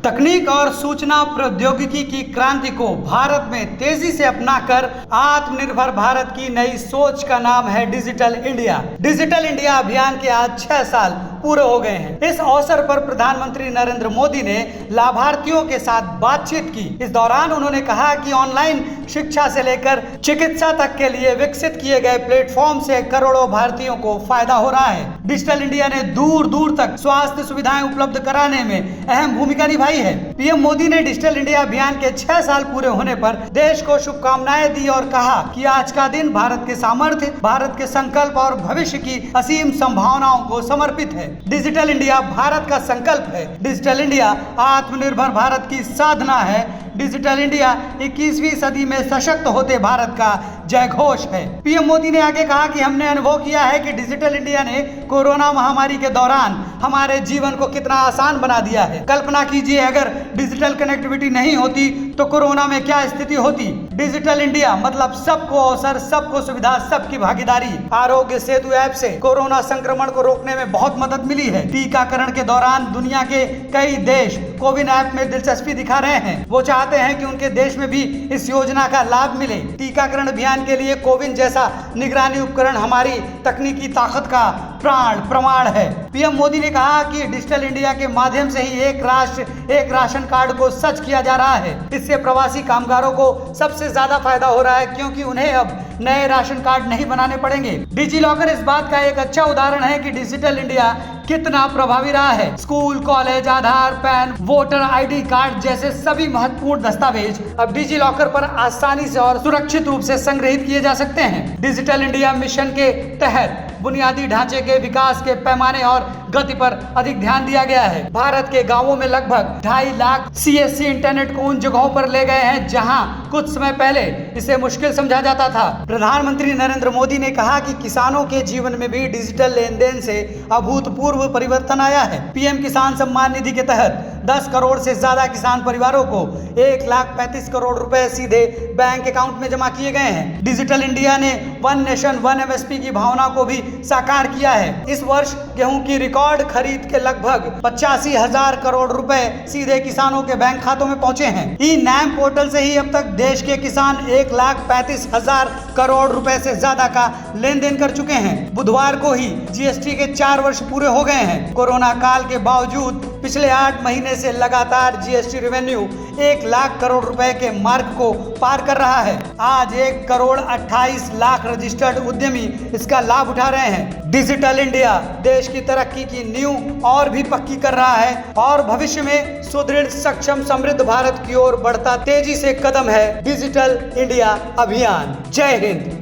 तकनीक और सूचना प्रौद्योगिकी की क्रांति को भारत में तेजी से अपनाकर आत्मनिर्भर भारत की नई सोच का नाम है डिजिटल इंडिया। डिजिटल इंडिया अभियान के आज 6 साल पूरे हो गए हैं। इस अवसर पर प्रधानमंत्री नरेंद्र मोदी ने लाभार्थियों के साथ बातचीत की। इस दौरान उन्होंने कहा कि ऑनलाइन शिक्षा से लेकर चिकित्सा तक के लिए विकसित किए गए प्लेटफॉर्म से करोड़ों भारतीयों को फायदा हो रहा है। डिजिटल इंडिया ने दूर दूर तक स्वास्थ्य सुविधाएं उपलब्ध कराने में अहम भूमिका निभाई है। पीएम मोदी ने डिजिटल इंडिया अभियान के 6 साल पूरे होने पर देश को शुभकामनाएं दी और कहा कि आज का दिन भारत के सामर्थ्य, भारत के संकल्प और भविष्य की असीम संभावनाओं को समर्पित है। डिजिटल इंडिया भारत का संकल्प है। डिजिटल इंडिया आत्मनिर्भर भारत की साधना है। डिजिटल इंडिया 21वीं सदी में सशक्त होते भारत का जय घोष है। पीएम मोदी ने आगे कहा कि हमने अनुभव किया है कि डिजिटल इंडिया ने कोरोना महामारी के दौरान हमारे जीवन को कितना आसान बना दिया है। कल्पना कीजिए अगर डिजिटल कनेक्टिविटी नहीं होती तो कोरोना में क्या स्थिति होती। डिजिटल इंडिया मतलब सबको अवसर, सबको सुविधा, सबकी भागीदारी। आरोग्य सेतु ऐप से कोरोना संक्रमण को रोकने में बहुत मदद मिली है। टीकाकरण के दौरान दुनिया के कई देश कोविन ऐप में दिलचस्पी दिखा रहे हैं। वो चाहते हैं कि उनके देश में भी इस योजना का लाभ मिले। टीकाकरण अभियान के लिए कोविन जैसा निगरानी उपकरण हमारी तकनीकी ताकत का प्रमाण है। पीएम मोदी ने कहा कि डिजिटल इंडिया के माध्यम से ही एक राष्ट्र एक राशन कार्ड को सच किया जा रहा है। इससे प्रवासी कामगारों को सबसे ज्यादा फायदा हो रहा है क्योंकि उन्हें अब नए राशन कार्ड नहीं बनाने पड़ेंगे। डिजी लॉकर इस बात का एक अच्छा उदाहरण है कि डिजिटल इंडिया कितना प्रभावी रहा है। स्कूल, कॉलेज, आधार, पैन, वोटर आईडी कार्ड जैसे सभी महत्वपूर्ण दस्तावेज अब डिजी लॉकर पर आसानी से और सुरक्षित रूप से संग्रहित किए जा सकते हैं। डिजिटल इंडिया मिशन के तहत बुनियादी ढांचे के विकास के पैमाने और गति पर अधिक ध्यान दिया गया है। भारत के गांवों में लगभग 2.5 लाख सीएससी इंटरनेट को उन जगहों पर ले गए हैं जहां कुछ समय पहले इसे मुश्किल समझा जाता था। प्रधानमंत्री नरेंद्र मोदी ने कहा कि किसानों के जीवन में भी डिजिटल लेन देन से अभूतपूर्व परिवर्तन आया है। पीएम किसान सम्मान निधि के तहत 10 करोड़ से ज्यादा किसान परिवारों को 1,35 करोड़ रुपए सीधे बैंक अकाउंट में जमा किए गए हैं। डिजिटल इंडिया ने वन नेशन वन एमएसपी की भावना को भी साकार किया है। इस वर्ष गेहूं की रिकॉर्ड खरीद के लगभग 85,000 करोड़ रुपए सीधे किसानों के बैंक खातों में पहुंचे हैं। ई नैम पोर्टल से ही अब तक देश के किसान 1,35,000 करोड़ रुपए से ज्यादा का लेन देन कर चुके हैं। बुधवार को ही जीएसटी के 4 वर्ष पूरे हो गए हैं। कोरोना काल के बावजूद पिछले 8 महीने से लगातार जीएसटी रेवेन्यू 1 लाख करोड़ रुपए के मार्क को पार कर रहा है। आज 1 करोड़ 28 लाख रजिस्टर्ड उद्यमी इसका लाभ उठा रहे हैं। डिजिटल इंडिया देश की तरक्की की नींव और भी पक्की कर रहा है और भविष्य में सुदृढ़, सक्षम, समृद्ध भारत की ओर बढ़ता तेजी से कदम है डिजिटल इंडिया अभियान। जय हिंद।